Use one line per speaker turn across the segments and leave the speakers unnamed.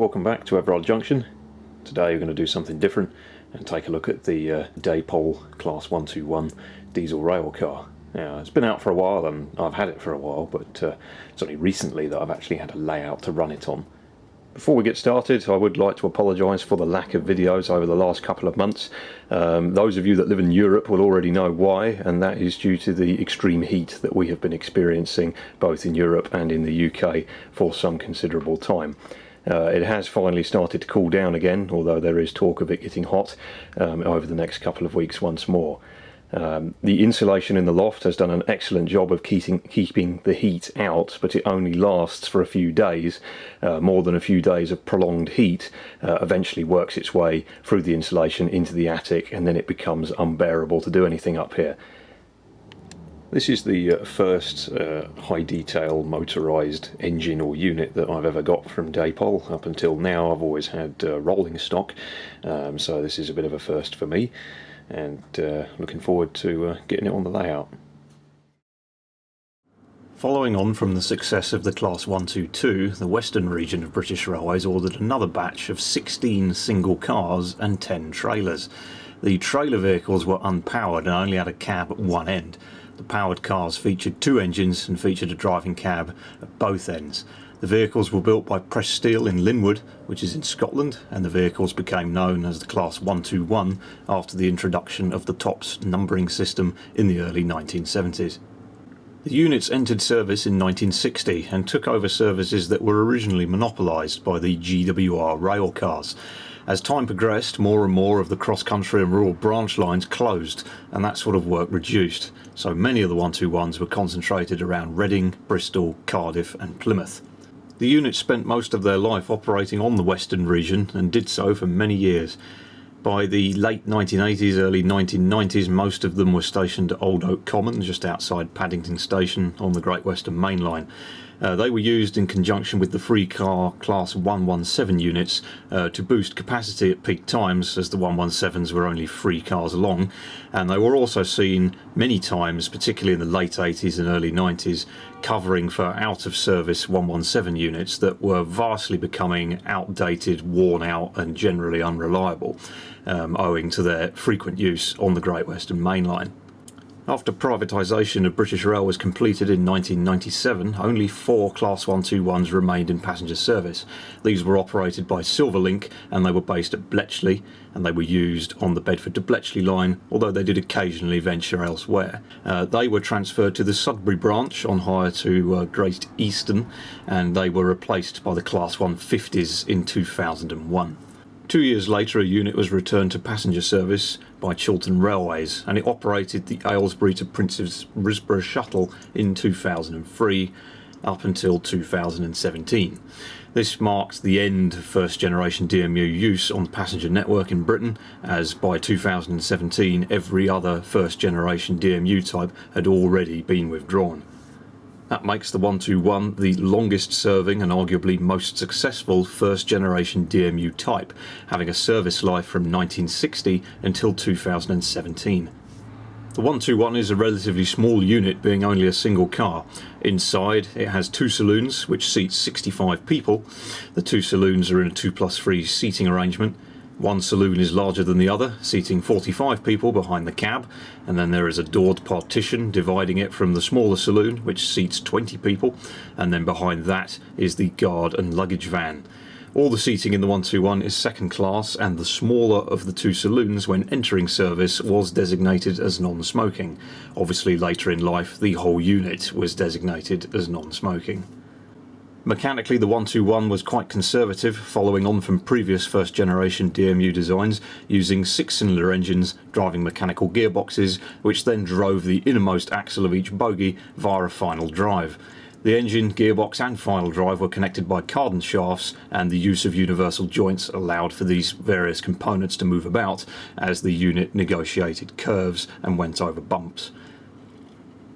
welcome back to Everard Junction. Today we're going to do something different and take a look at the Dapol Class 121 diesel rail car. Now, it's been out for a while and I've had it for a while, but it's only recently that I've actually had a layout to run it on. Before we get started, I would like to apologise for the lack of videos over the last couple of months. Those of you that live in Europe will already know why, and that is due to the extreme heat that we have been experiencing both in Europe and in the UK for some considerable time. It has finally started to cool down again, although there is talk of it getting hot over the next couple of weeks once more. The insulation in the loft has done an excellent job of keeping the heat out, but it only lasts for a few days. More than a few days of prolonged heat eventually works its way through the insulation into the attic, and then it becomes unbearable to do anything up here. This is the first high detail motorised engine or unit that I've ever got from Dapol. Up until now I've always had rolling stock, so this is a bit of a first for me, and looking forward to getting it on the layout. Following on from the success of the Class 122, the Western region of British Railways ordered another batch of 16 single cars and 10 trailers. The trailer vehicles were unpowered and only had a cab at one end. The powered cars featured two engines and featured a driving cab at both ends. The vehicles were built by Press Steel in Linwood, which is in Scotland, and the vehicles became known as the Class 121 after the introduction of the TOPS numbering system in the early 1970s. The units entered service in 1960 and took over services that were originally monopolised by the GWR rail cars. As time progressed, more and more of the cross-country and rural branch lines closed, and that sort of work reduced, so many of the 121s were concentrated around Reading, Bristol, Cardiff and Plymouth. The units spent most of their life operating on the Western region and did so for many years. By the late 1980s, early 1990s, most of them were stationed at Old Oak Common, just outside Paddington Station on the Great Western Main Line. They were used in conjunction with the free car Class 117 units to boost capacity at peak times, as the 117s were only 3 cars long, and they were also seen many times, particularly in the late 80s and early 90s, covering for out-of-service 117 units that were vastly becoming outdated, worn out and generally unreliable, owing to their frequent use on the Great Western Main Line. After privatisation of British Rail was completed in 1997, only 4 Class 121s remained in passenger service. These were operated by Silverlink and they were based at Bletchley, and they were used on the Bedford to Bletchley line, although they did occasionally venture elsewhere. They were transferred to the Sudbury branch on hire to Great Eastern, and they were replaced by the Class 150s in 2001. 2 years later, a unit was returned to passenger service by Chiltern Railways, and it operated the Aylesbury to Princes Risborough shuttle in 2003 up until 2017. This marked the end of first generation DMU use on the passenger network in Britain, as by 2017 every other first generation DMU type had already been withdrawn. That makes the 121 the longest serving and arguably most successful first generation DMU type, having a service life from 1960 until 2017. The 121 is a relatively small unit, being only a single car. Inside it has 2 saloons which seats 65 people. The 2 saloons are in a 2+3 seating arrangement. One saloon is larger than the other, seating 45 people behind the cab, and then there is a doored partition dividing it from the smaller saloon, which seats 20 people, and then behind that is the guard and luggage van. All the seating in the 121 is second class, and the smaller of the 2 saloons when entering service was designated as non-smoking. Obviously later in life the whole unit was designated as non-smoking. Mechanically, the 121 was quite conservative, following on from previous first generation DMU designs, using 6-cylinder engines driving mechanical gearboxes, which then drove the innermost axle of each bogie via a final drive. The engine, gearbox and final drive were connected by cardan shafts, and the use of universal joints allowed for these various components to move about as the unit negotiated curves and went over bumps.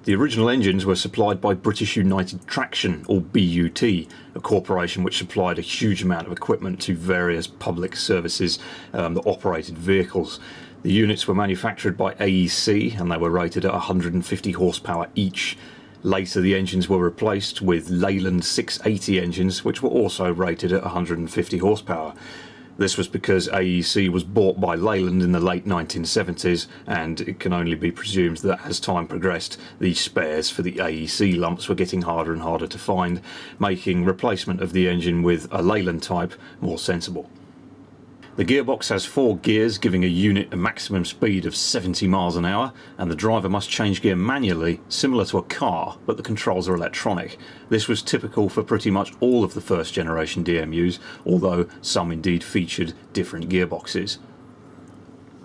The original engines were supplied by British United Traction, or BUT, a corporation which supplied a huge amount of equipment to various public services that operated vehicles. The units were manufactured by AEC and they were rated at 150 horsepower each. Later the engines were replaced with Leyland 680 engines, which were also rated at 150 horsepower. This was because AEC was bought by Leyland in the late 1970s, and it can only be presumed that as time progressed, the spares for the AEC lumps were getting harder and harder to find, making replacement of the engine with a Leyland type more sensible. The gearbox has 4 gears, giving a unit a maximum speed of 70 miles an hour, and the driver must change gear manually, similar to a car, but the controls are electronic. This was typical for pretty much all of the first generation DMUs, although some indeed featured different gearboxes.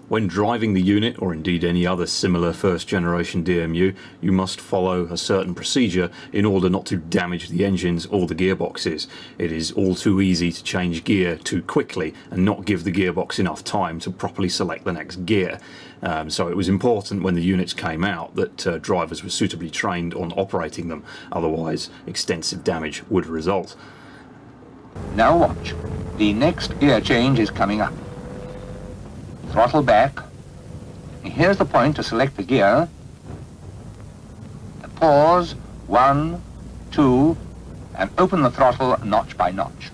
When driving the unit, or indeed any other similar first generation DMU, you must follow a certain procedure in order not to damage the engines or the gearboxes. It is all too easy to change gear too quickly and not give the gearbox enough time to properly select the next gear. So it was important when the units came out that drivers were suitably trained on operating them, otherwise extensive damage would result.
Now watch. The next gear change is coming up. Throttle back. Here's the point to select the gear. Pause, 1, 2, and open the throttle notch by notch.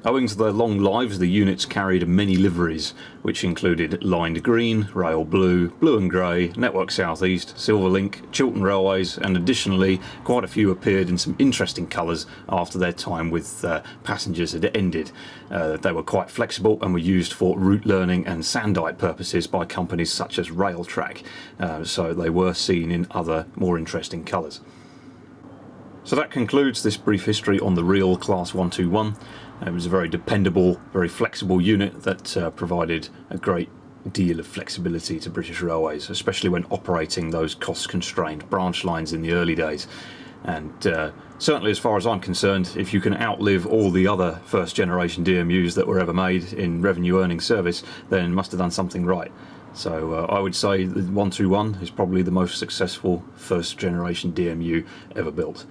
Owing to their long lives, the units carried many liveries, which included lined green, rail blue, blue and grey, Network South East, Silverlink, Chiltern Railways, and additionally quite a few appeared in some interesting colours after their time with passengers had ended. They were quite flexible and were used for route learning and sandite purposes by companies such as Railtrack, so they were seen in other more interesting colours. So that concludes this brief history on the real Class 121. It was a very dependable, very flexible unit that provided a great deal of flexibility to British Railways, especially when operating those cost-constrained branch lines in the early days. And certainly as far as I'm concerned, if you can outlive all the other first-generation DMUs that were ever made in revenue-earning service, then must have done something right. So I would say the 121 is probably the most successful first-generation DMU ever built.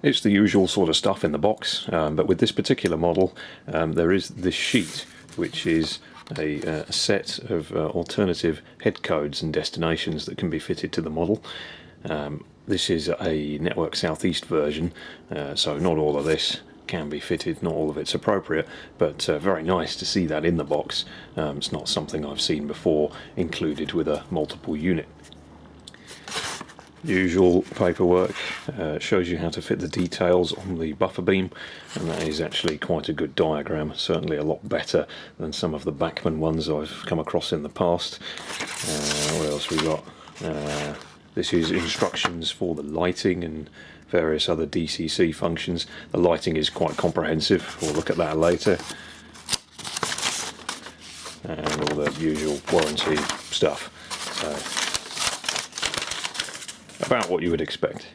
It's the usual sort of stuff in the box, but with this particular model there is this sheet, which is a set of alternative head codes and destinations that can be fitted to the model. This is a Network South East version, so not all of this can be fitted, not all of it's appropriate, but very nice to see that in the box. It's not something I've seen before included with a multiple unit. Usual paperwork shows you how to fit the details on the buffer beam, and that is actually quite a good diagram, certainly a lot better than some of the Bachmann ones I've come across in the past. What else we got? This is instructions for the lighting and various other DCC functions. The lighting is quite comprehensive, we'll look at that later. And all the usual warranty stuff. So, about what you would expect.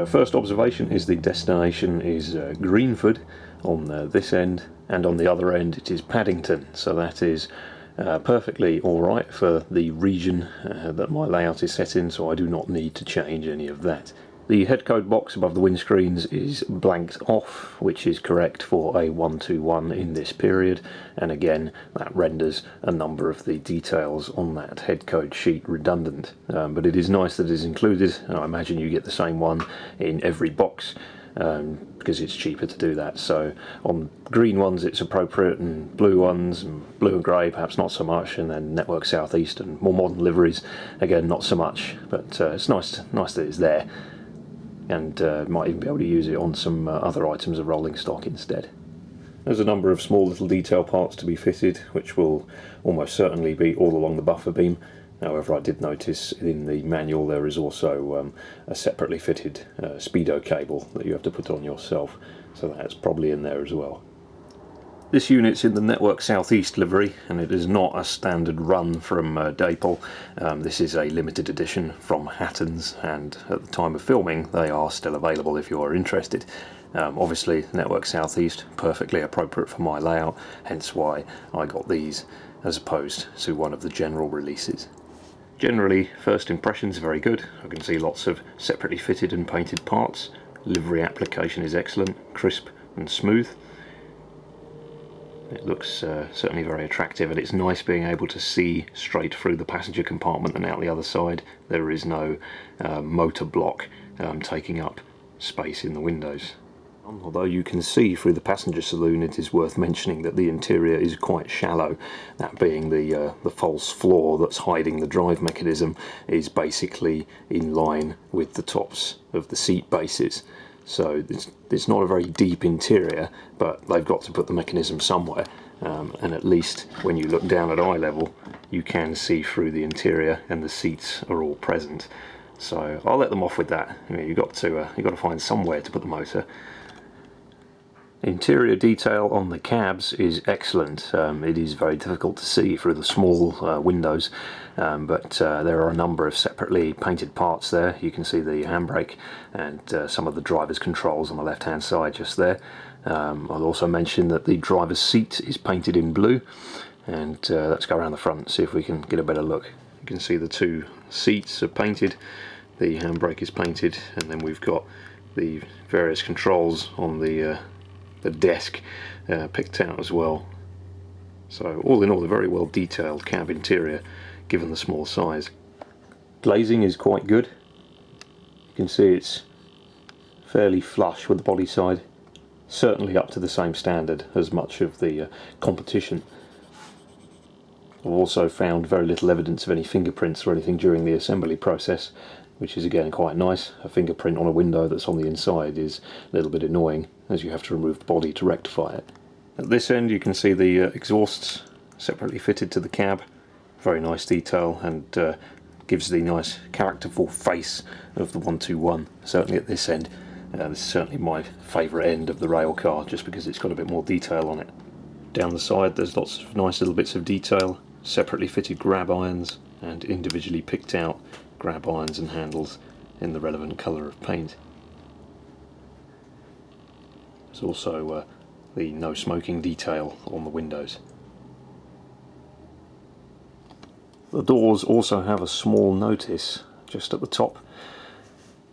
First observation is the destination is Greenford on this end, and on the other end it is Paddington, so that is perfectly alright for the region that my layout is set in, so I do not need to change any of that. The headcode box above the windscreens is blanked off, which is correct for a 121 in this period, and again that renders a number of the details on that headcode sheet redundant. But it is nice that it is included, and I imagine you get the same one in every box. Because it's cheaper to do that. So on green ones it's appropriate, and blue ones, and blue and grey perhaps not so much, and then Network South East and more modern liveries again not so much, but it's nice that it's there, and might even be able to use it on some other items of rolling stock instead. There's a number of small little detail parts to be fitted, which will almost certainly be all along the buffer beam. However, I did notice in the manual there is also a separately fitted speedo cable that you have to put on yourself, so that's probably in there as well. This unit's in the Network Southeast livery, and it is not a standard run from Dapol. This is a limited edition from Hattons, and at the time of filming they are still available if you are interested. Obviously Network Southeast, perfectly appropriate for my layout, hence why I got these as opposed to one of the general releases. Generally, first impressions are very good. I can see lots of separately fitted and painted parts. Livery application is excellent, crisp and smooth. It looks certainly very attractive, and it's nice being able to see straight through the passenger compartment and out the other side. There is no motor block taking up space in the windows. Although you can see through the passenger saloon, it is worth mentioning that the interior is quite shallow. That being the false floor that's hiding the drive mechanism is basically in line with the tops of the seat bases. So it's not a very deep interior, but they've got to put the mechanism somewhere, and at least when you look down at eye level you can see through the interior and the seats are all present. So I'll let them off with that. You've got to find somewhere to put the motor. Interior detail on the cabs is excellent. It is very difficult to see through the small windows, but there are a number of separately painted parts there. You can see the handbrake and some of the driver's controls on the left hand side just there. I'll also mention that the driver's seat is painted in blue, and let's go around the front and see if we can get a better look. You can see the two seats are painted, the handbrake is painted, and then we've got the various controls on the desk picked out as well. So all in all, a very well detailed cab interior given the small size. Glazing is quite good. You can see it's fairly flush with the body side, certainly up to the same standard as much of the competition. I've also found very little evidence of any fingerprints or anything during the assembly process, which is again quite nice. A fingerprint on a window that's on the inside is a little bit annoying, as you have to remove the body to rectify it. At this end you can see the exhausts separately fitted to the cab. Very nice detail, and gives the nice characterful face of the 121. Certainly at this end. This is certainly my favourite end of the rail car, just because it's got a bit more detail on it. Down the side there's lots of nice little bits of detail, separately fitted grab irons and individually picked out grab irons and handles in the relevant colour of paint. There's also the no smoking detail on the windows. The doors also have a small notice just at the top,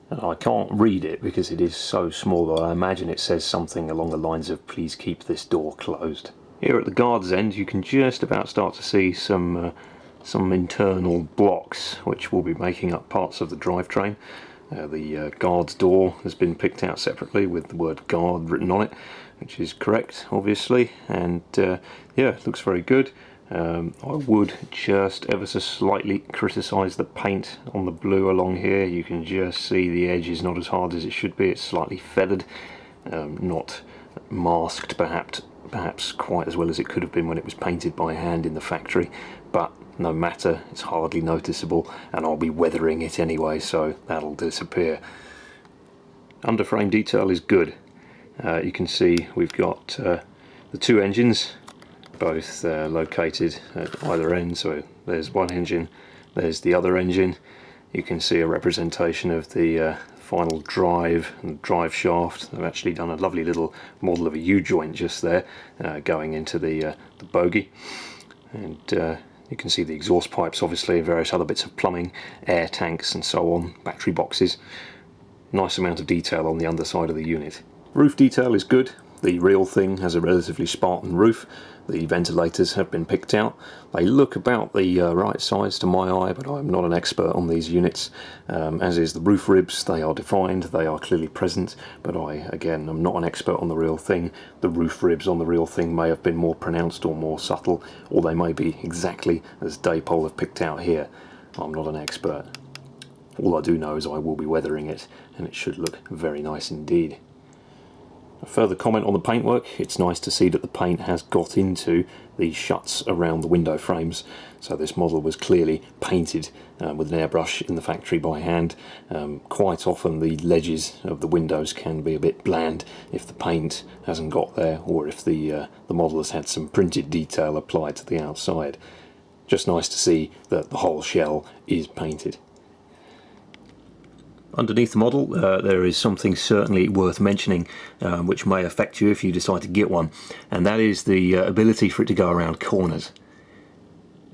and I can't read it because it is so small, but I imagine it says something along the lines of "please keep this door closed." Here at the guard's end you can just about start to see some internal blocks which will be making up parts of the drivetrain. The guard's door has been picked out separately with the word guard written on it, which is correct obviously, and yeah, it looks very good. I would just ever so slightly criticise the paint on the blue along here. You can just see the edge is not as hard as it should be. It's slightly feathered, not masked perhaps quite as well as it could have been when it was painted by hand in the factory, but no matter, it's hardly noticeable, and I'll be weathering it anyway, so that'll disappear. Underframe detail is good. You can see we've got the two engines, both located at either end. So there's one engine, there's the other engine. You can see a representation of the final drive and drive shaft. They've actually done a lovely little model of a U-joint just there, going into the bogie, and you can see the exhaust pipes obviously, various other bits of plumbing, air tanks and so on, battery boxes. Nice amount of detail on the underside of the unit. Roof detail is good. The real thing has a relatively Spartan roof. The ventilators have been picked out. They look about the right size to my eye, but I'm not an expert on these units. As is the roof ribs, they are defined, they are clearly present, but I, again, am not an expert on the real thing. The roof ribs on the real thing may have been more pronounced or more subtle, or they may be exactly as Dapol have picked out here. I'm not an expert. All I do know is I will be weathering it, and it should look very nice indeed. A further comment on the paintwork: it's nice to see that the paint has got into the shuts around the window frames, so this model was clearly painted with an airbrush in the factory by hand. Quite often the ledges of the windows can be a bit bland if the paint hasn't got there, or if the model has had some printed detail applied to the outside. Just nice to see that the whole shell is painted. Underneath the model there is something certainly worth mentioning, which may affect you if you decide to get one, and that is the ability for it to go around corners.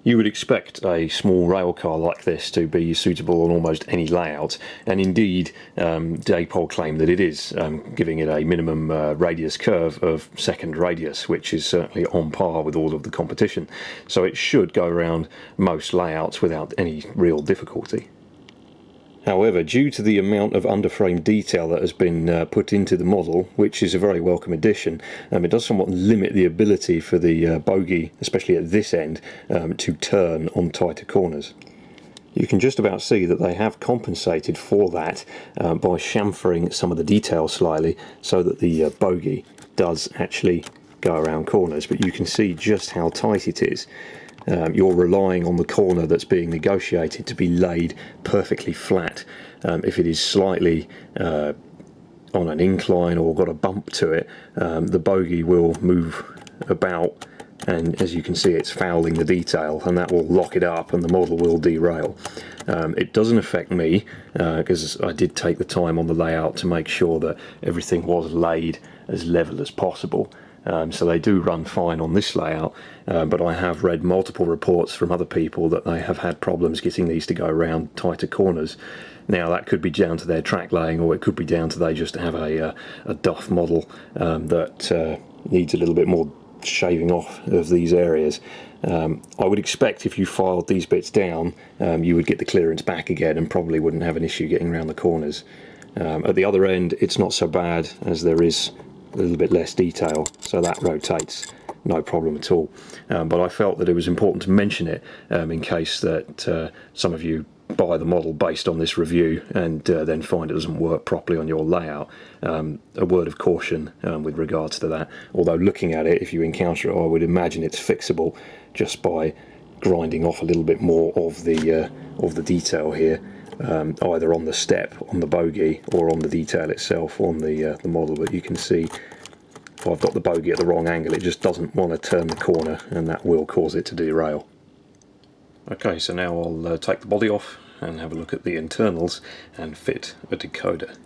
You would expect a small rail car like this to be suitable on almost any layout, and indeed Dapol claim that it is, giving it a minimum radius curve of second radius, which is certainly on par with all of the competition, so it should go around most layouts without any real difficulty. However, due to the amount of underframe detail that has been put into the model, which is a very welcome addition, it does somewhat limit the ability for the bogie, especially at this end, to turn on tighter corners. You can just about see that they have compensated for that by chamfering some of the detail slightly so that the bogie does actually go around corners, but you can see just how tight it is. You're relying on the corner that's being negotiated to be laid perfectly flat. If it is slightly on an incline or got a bump to it, the bogie will move about, and as you can see it's fouling the detail, and that will lock it up and the model will derail. It doesn't affect me because I did take the time on the layout to make sure that everything was laid as level as possible. So they do run fine on this layout, but I have read multiple reports from other people that they have had problems getting these to go around tighter corners. Now that could be down to their track laying, or it could be down to they just have a duff model that needs a little bit more shaving off of these areas. I would expect if you filed these bits down, you would get the clearance back again and probably wouldn't have an issue getting around the corners. At the other end it's not so bad, as there is a little bit less detail, so that rotates no problem at all. But I felt that it was important to mention it in case that some of you buy the model based on this review and then find it doesn't work properly on your layout. A word of caution with regards to that, although looking at it, if you encounter it, I would imagine it's fixable just by grinding off a little bit more of the detail here. Either on the step, on the bogie, or on the detail itself on the model. But you can see if I've got the bogie at the wrong angle, it just doesn't want to turn the corner, and that will cause it to derail. Okay, so now I'll take the body off and have a look at the internals and fit a decoder.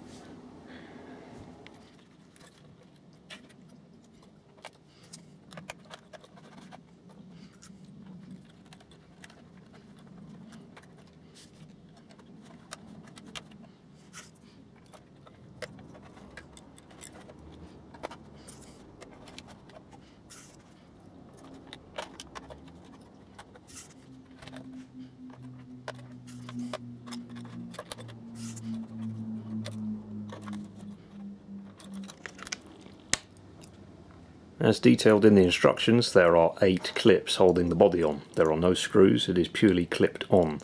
As detailed in the instructions, there are 8 clips holding the body on. There are no screws, it is purely clipped on.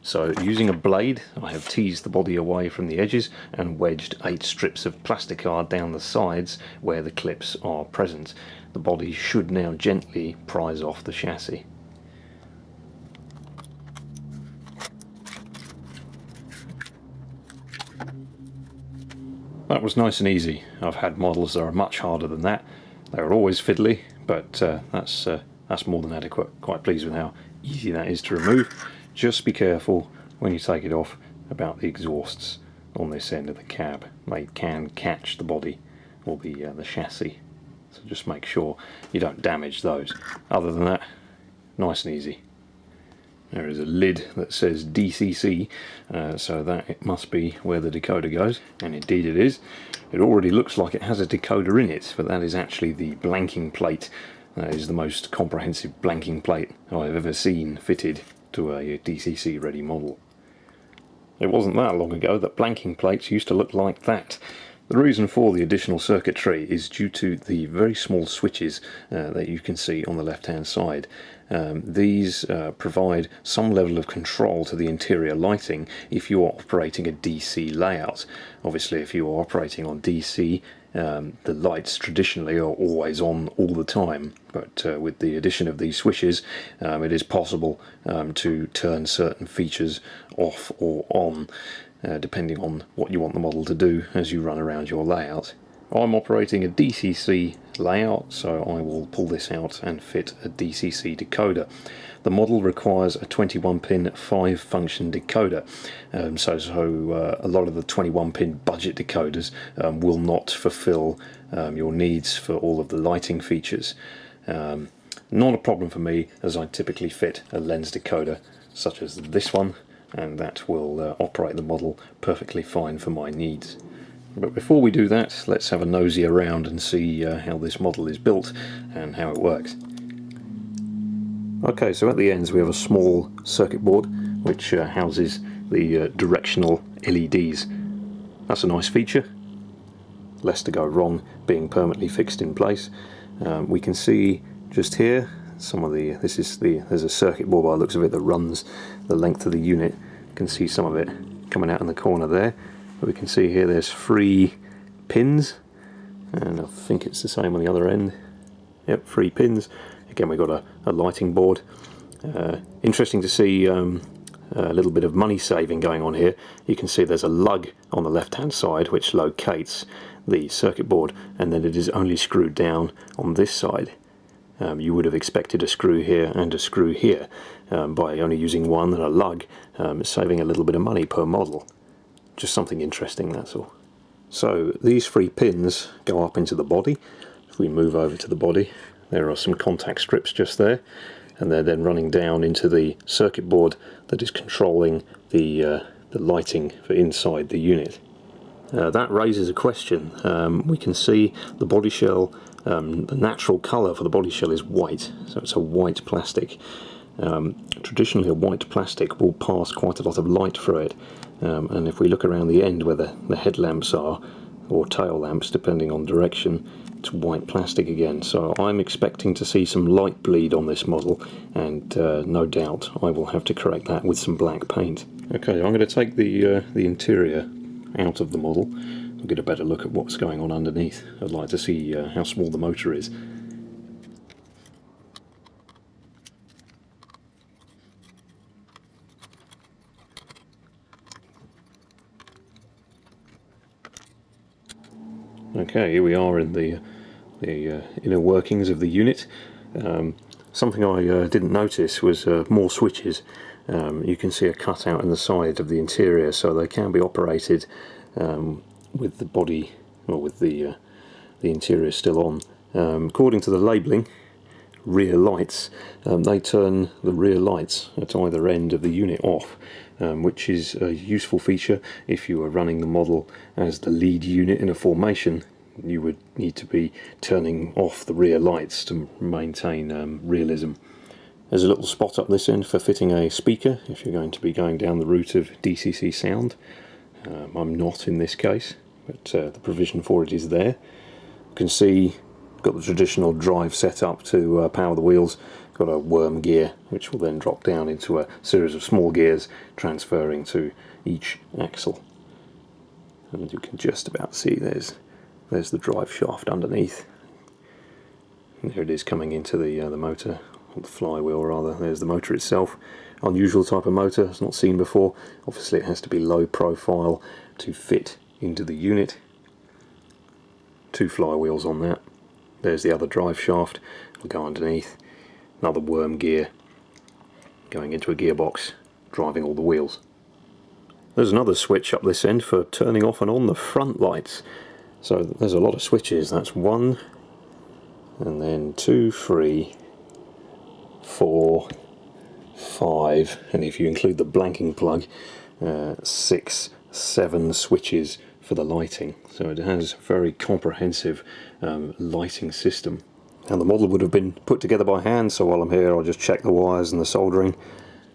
So using a blade, I have teased the body away from the edges and wedged 8 strips of plasticard down the sides where the clips are present. The body should now gently prise off the chassis. That was nice and easy. I've had models that are much harder than that. They're always fiddly, but that's more than adequate. Quite pleased with how easy that is to remove. Just be careful when you take it off about the exhausts on this end of the cab. They can catch the body or the chassis, so just make sure you don't damage those. Other than that, nice and easy. There is a lid that says DCC, so that it must be where the decoder goes, and indeed it is. It already looks like it has a decoder in it, but that is actually the blanking plate. That is the most comprehensive blanking plate I've ever seen fitted to a DCC ready model. It wasn't that long ago that blanking plates used to look like that. The reason for the additional circuitry is due to the very small switches that you can see on the left hand side. These provide some level of control to the interior lighting if you are operating a DC layout. Obviously if you are operating on DC, the lights traditionally are always on all the time, but with the addition of these switches it is possible to turn certain features off or on, depending on what you want the model to do as you run around your layout. I'm operating a DCC layout, so I will pull this out and fit a DCC decoder. The model requires a 21-pin 5-function decoder, so a lot of the 21-pin budget decoders will not fulfill your needs for all of the lighting features. Not a problem for me, as I typically fit a lens decoder such as this one, and that will operate the model perfectly fine for my needs. But before we do that, let's have a nosy around and see how this model is built and how it works. Okay, so at the ends we have a small circuit board which houses the directional LEDs. That's a nice feature, less to go wrong being permanently fixed in place. We can see just here some of the, there's a circuit board by the looks of it that runs the length of the unit. You can see some of it coming out in the corner there. But we can see here there's 3 pins, and I think it's the same on the other end. Yep, 3 pins. Again, we've got a lighting board. Interesting to see a little bit of money saving going on here. You can see there's a lug on the left hand side which locates the circuit board, and then it is only screwed down on this side. You would have expected a screw here and a screw here. By only using one and a lug, saving a little bit of money per model. Just something interesting, that's all. So these 3 pins go up into the body. If we move over to the body, there are some contact strips just there, and they're then running down into the circuit board that is controlling the lighting for inside the unit. That raises a question. We can see the body shell, the natural colour for the body shell is white, so it's a white plastic. Traditionally a white plastic will pass quite a lot of light through it, and if we look around the end where the headlamps are, or tail lamps depending on direction, it's white plastic again. So I'm expecting to see some light bleed on this model, and no doubt I will have to correct that with some black paint. Okay, I'm going to take the interior out of the model and get a better look at what's going on underneath. I'd like to see how small the motor is. Okay, here we are in the inner workings of the unit. Something I didn't notice was more switches. You can see a cutout in the side of the interior, so they can be operated with the body, or with the interior still on. According to the labelling, rear lights, they turn the rear lights at either end of the unit off, which is a useful feature if you are running the model as the lead unit in a formation. You would need to be turning off the rear lights to maintain realism. There's a little spot up this end for fitting a speaker if you're going to be going down the route of DCC sound. I'm not in this case, but the provision for it is there. You can see got the traditional drive set up to power the wheels. Got a worm gear which will then drop down into a series of small gears transferring to each axle. And you can just about see there's the drive shaft underneath. And there it is coming into the motor, or the flywheel rather. There's the motor itself. Unusual type of motor, it's not seen before. Obviously it has to be low profile to fit into the unit. 2 flywheels on that. There's the other drive shaft, will go underneath. Another worm gear going into a gearbox, driving all the wheels. There's another switch up this end for turning off and on the front lights. So there's a lot of switches. That's 1, and then 2, 3, 4, 5, and if you include the blanking plug, 6, 7 switches for the lighting. So it has a very comprehensive lighting system. And the model would have been put together by hand, so while I'm here I'll just check the wires and the soldering.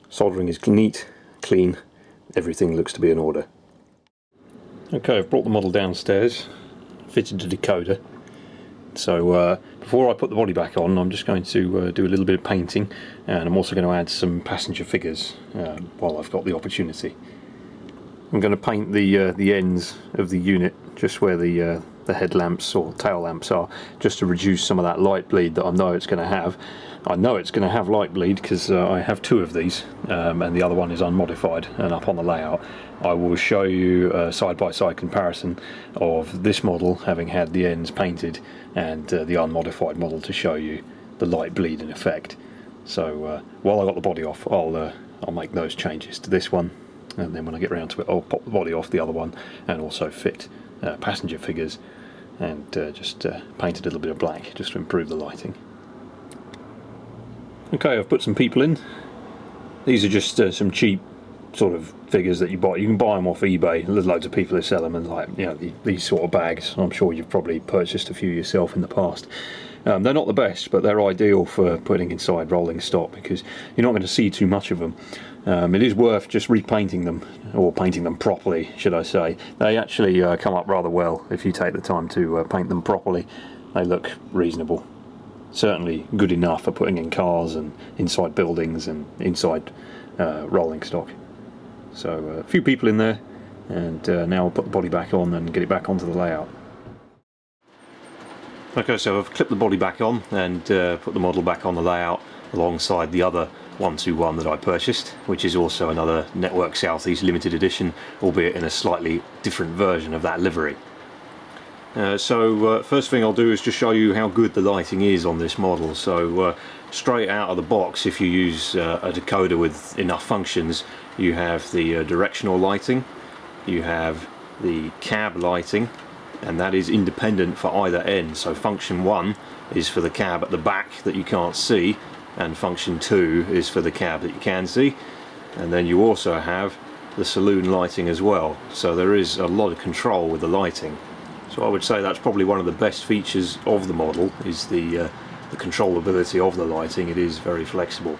Soldering is neat, clean, everything looks to be in order. Okay, I've brought the model downstairs fitted the decoder. So before I put the body back on, I'm just going to do a little bit of painting, and I'm also going to add some passenger figures while I've got the opportunity. I'm going to paint the ends of the unit, just where the headlamps or tail lamps are, just to reduce some of that light bleed that I know it's going to have. I know it's going to have light bleed because I have two of these, and the other one is unmodified and up on the layout. I will show you a side-by-side comparison of this model having had the ends painted and the unmodified model to show you the light bleed in effect. So while I got the body off, I'll make those changes to this one, and then when I get around to it, I'll pop the body off the other one and also fit passenger figures and just paint a little bit of black just to improve the lighting. Okay, I've put some people in. These are just some cheap sort of figures that you buy. You can buy them off eBay. There's loads of people that sell them, and like, you know, these sort of bags. I'm sure you've probably purchased a few yourself in the past. They're not the best, but they're ideal for putting inside rolling stock because you're not going to see too much of them. It is worth just repainting them, or painting them properly, should I say. They actually come up rather well if you take the time to paint them properly. They look reasonable. Certainly good enough for putting in cars and inside buildings and inside rolling stock. So a few people in there, and now I'll put the body back on and get it back onto the layout. Okay, so I've clipped the body back on and put the model back on the layout alongside the other 121 that I purchased, which is also another Network Southeast limited edition, albeit in a slightly different version of that livery. First thing I'll do is just show you how good the lighting is on this model. So straight out of the box, if you use a decoder with enough functions, you have the directional lighting, you have the cab lighting, and that is independent for either end. So function 1 is for the cab at the back that you can't see, and function 2 is for the cab that you can see. And then you also have the saloon lighting as well, so there is a lot of control with the lighting. So I would say that's probably one of the best features of the model, is the controllability of the lighting. It is very flexible.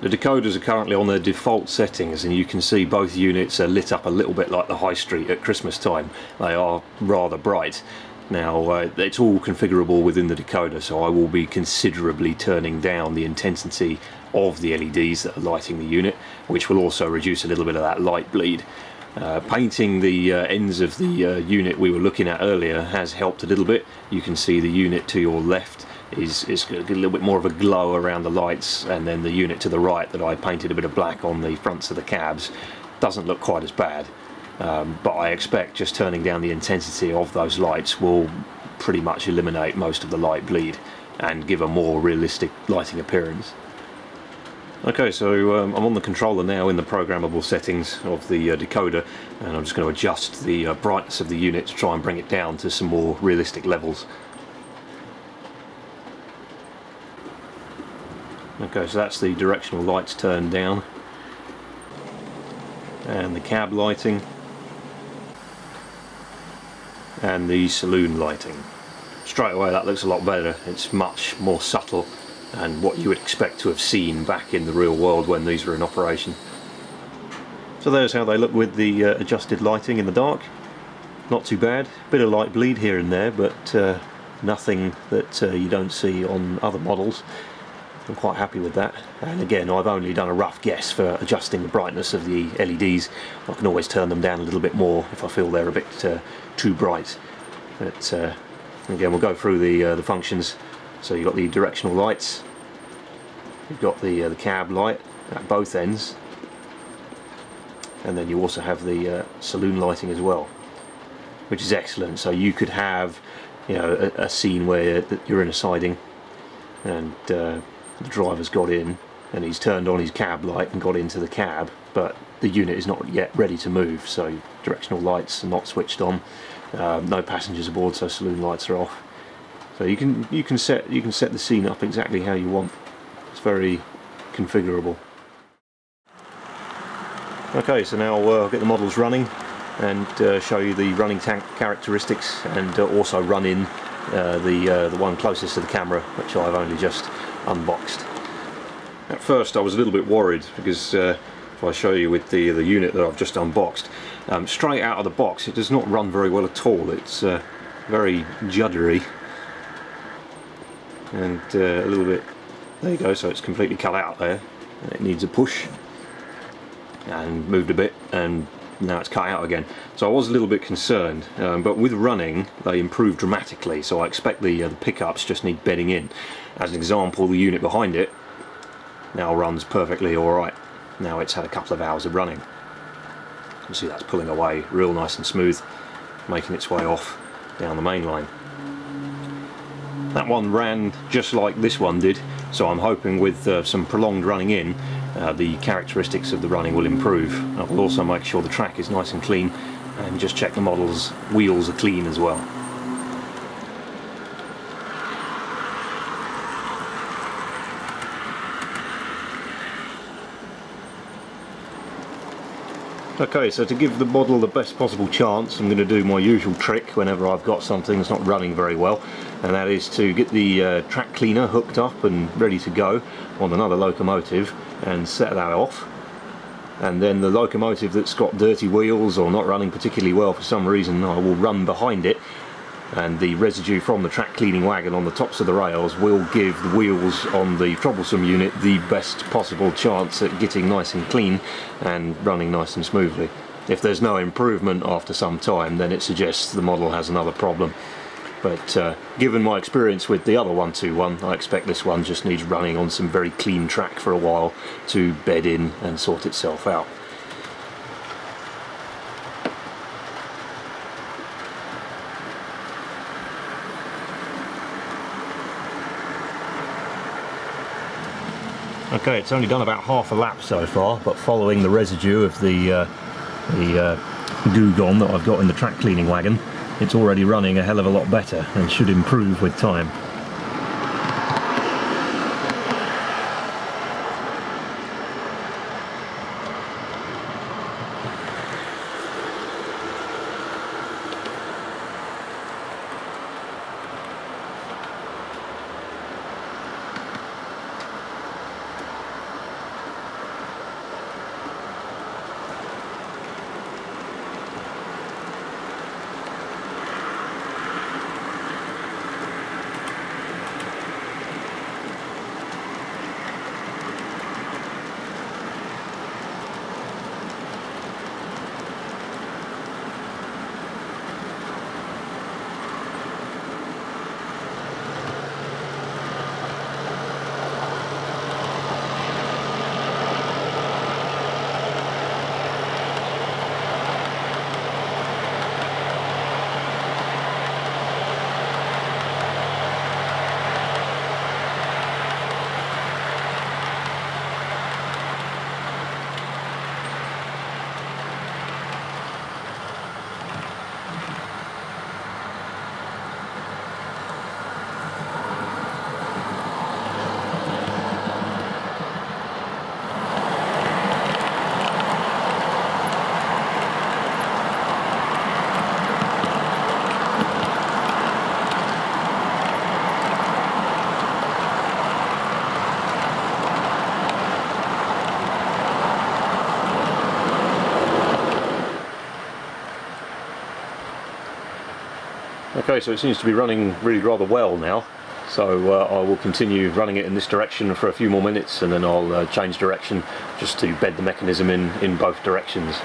The decoders are currently on their default settings, and you can see both units are lit up a little bit like the high street at Christmas time. They are rather bright. Now it's all configurable within the decoder, so I will be considerably turning down the intensity of the LEDs that are lighting the unit, which will also reduce a little bit of that light bleed. Painting the ends of the unit we were looking at earlier has helped a little bit. You can see the unit to your left is got a little bit more of a glow around the lights, and then the unit to the right that I painted a bit of black on the fronts of the cabs doesn't look quite as bad. But I expect just turning down the intensity of those lights will pretty much eliminate most of the light bleed and give a more realistic lighting appearance. Okay, so I'm on the controller now in the programmable settings of the decoder, and I'm just going to adjust the brightness of the unit to try and bring it down to some more realistic levels. Okay, so that's the directional lights turned down, and the cab lighting, and the saloon lighting. Straight away that looks a lot better. It's much more subtle and what you would expect to have seen back in the real world when these were in operation. So there's how they look with the adjusted lighting in the dark. Not too bad. Bit of light bleed here and there, but nothing that you don't see on other models. I'm quite happy with that. And again, I've only done a rough guess for adjusting the brightness of the LEDs. I can always turn them down a little bit more if I feel they're a bit too bright. But again, we'll go through the functions. So you've got the directional lights, you've got the cab light at both ends, and then you also have the saloon lighting as well, which is excellent. So you could have, you know, a scene where you're in a siding and the driver's got in and he's turned on his cab light and got into the cab, but the unit is not yet ready to move, so directional lights are not switched on, no passengers aboard, so saloon lights are off. So you can set the scene up exactly how you want. It's very configurable. Okay, so now I'll get the models running and show you the running tank characteristics, and also run in the one closest to the camera, which I've only just unboxed. At first I was a little bit worried because if I show you with the unit that I've just unboxed, straight out of the box it does not run very well at all. It's very juddery, and a little bit, there you go, so it's completely cut out there, and it needs a push, and moved a bit, and now it's cut out again. So I was a little bit concerned, but with running they improved dramatically, so I expect the pickups just need bedding in. As an example, the unit behind it now runs perfectly alright. Now it's had a couple of hours of running. You see that's pulling away real nice and smooth, making its way off down the main line. That one ran just like this one did, so I'm hoping with some prolonged running in, the characteristics of the running will improve. I will also make sure the track is nice and clean, and just check the model's wheels are clean as well. Okay, so to give the model the best possible chance, I'm going to do my usual trick whenever I've got something that's not running very well, and that is to get the track cleaner hooked up and ready to go on another locomotive and set that off. And then the locomotive that's got dirty wheels or not running particularly well for some reason, I will run behind it, and the residue from the track cleaning wagon on the tops of the rails will give the wheels on the troublesome unit the best possible chance at getting nice and clean and running nice and smoothly. If there's no improvement after some time, then it suggests the model has another problem. But given my experience with the other 121, I expect this one just needs running on some very clean track for a while to bed in and sort itself out. Okay, it's only done about half a lap so far, but following the residue of the goo gone that I've got in the track cleaning wagon, it's already running a hell of a lot better and should improve with time. Okay, so it seems to be running really rather well now, so I will continue running it in this direction for a few more minutes, and then I'll change direction just to bed the mechanism in both directions.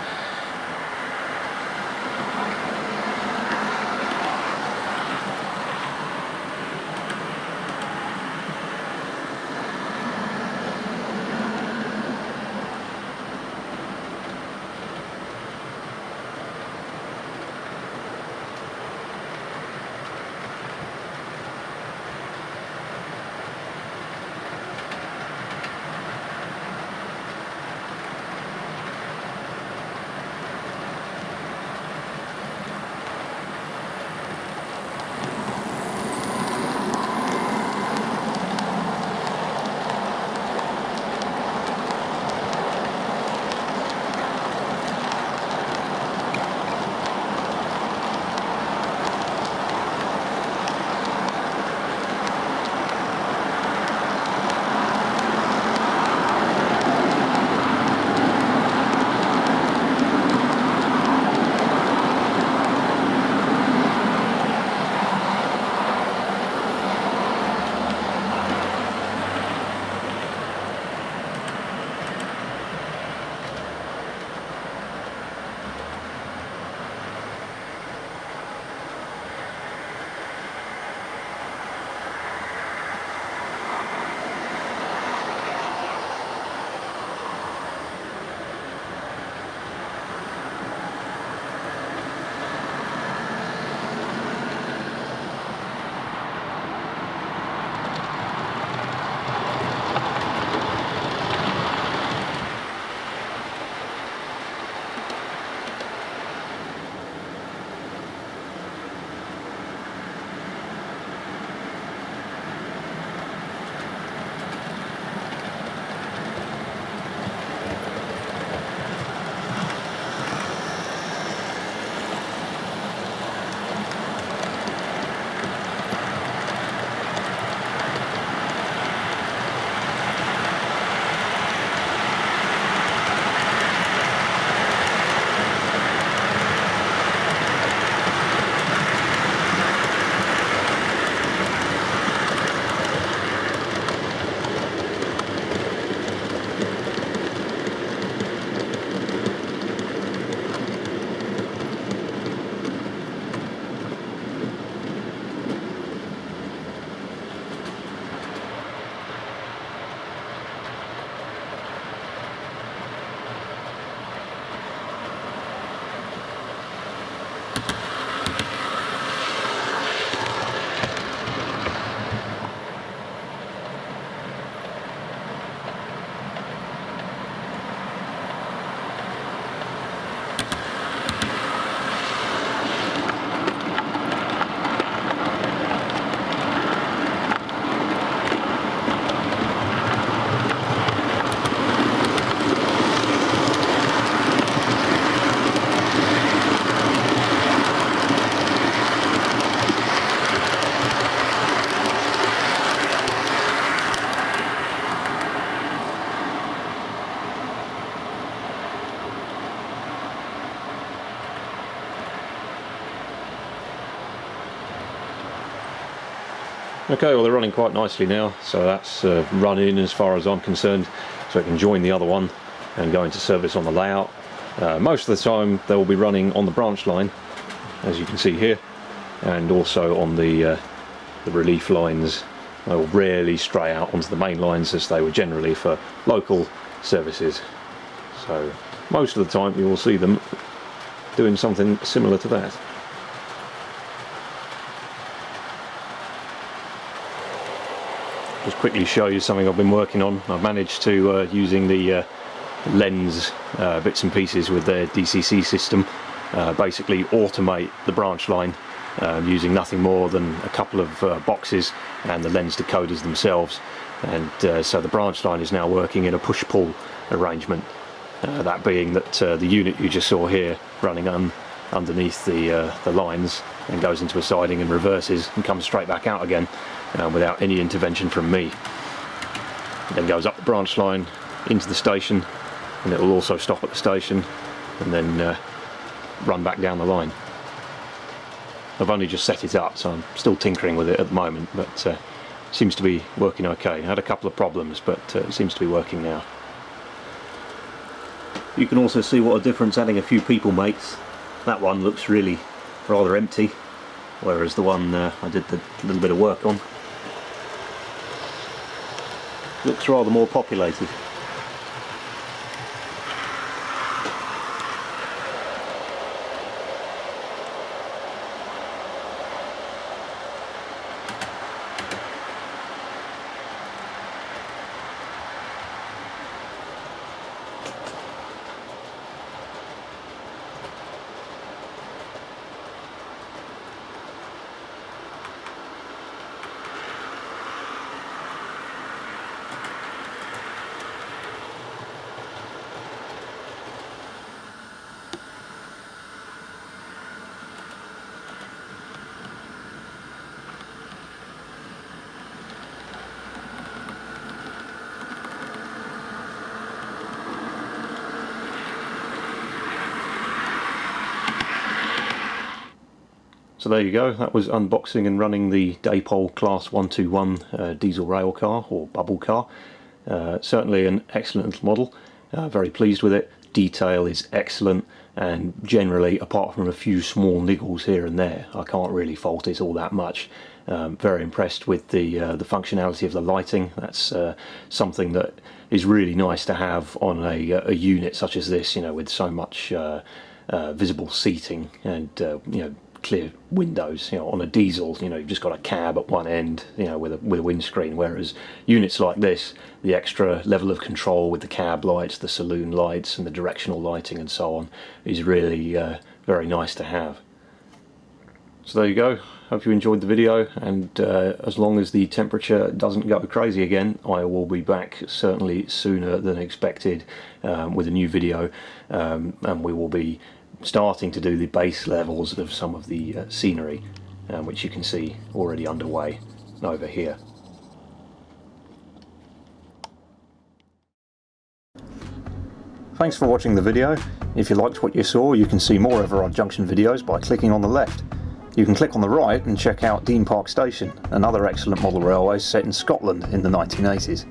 Okay, well they're running quite nicely now, so that's running as far as I'm concerned, so it can join the other one and go into service on the layout. Most of the time they will be running on the branch line, as you can see here, and also on the relief lines. They will rarely stray out onto the main lines, as they were generally for local services. So most of the time you will see them doing something similar to that. Just quickly show you something I've been working on. I've managed to, using the lens bits and pieces with their DCC system, basically automate the branch line using nothing more than a couple of boxes and the lens decoders themselves. And so the branch line is now working in a push-pull arrangement. That being that the unit you just saw here running underneath the lines and goes into a siding and reverses and comes straight back out again without any intervention from me. It then goes up the branch line into the station, and it will also stop at the station and then run back down the line. I've only just set it up, so I'm still tinkering with it at the moment, but it seems to be working okay. I had a couple of problems, but it seems to be working now. You can also see what a difference adding a few people makes. That one looks really rather empty, whereas the one I did the little bit of work on looks rather more populated. So there you go, that was unboxing and running the Dapol Class 121 diesel rail car, or bubble car. Certainly an excellent little model, very pleased with it. Detail is excellent, and generally, apart from a few small niggles here and there, I can't really fault it all that much. Very impressed with the functionality of the lighting. That's something that is really nice to have on a unit such as this, you know, with so much visible seating and you know, clear windows. You know, on a diesel, you know, you've just got a cab at one end, you know, with a windscreen, whereas units like this, the extra level of control with the cab lights, the saloon lights and the directional lighting and so on is really very nice to have. So there you go, hope you enjoyed the video, and as long as the temperature doesn't go crazy again, I will be back certainly sooner than expected with a new video, and we will be starting to do the base levels of some of the scenery, which you can see already underway over here. Thanks for watching the video. If you liked what you saw, you can see more of our junction videos by clicking on the left. You can click on the right and check out Dean Park Station, another excellent model railway set in Scotland in the 1980s.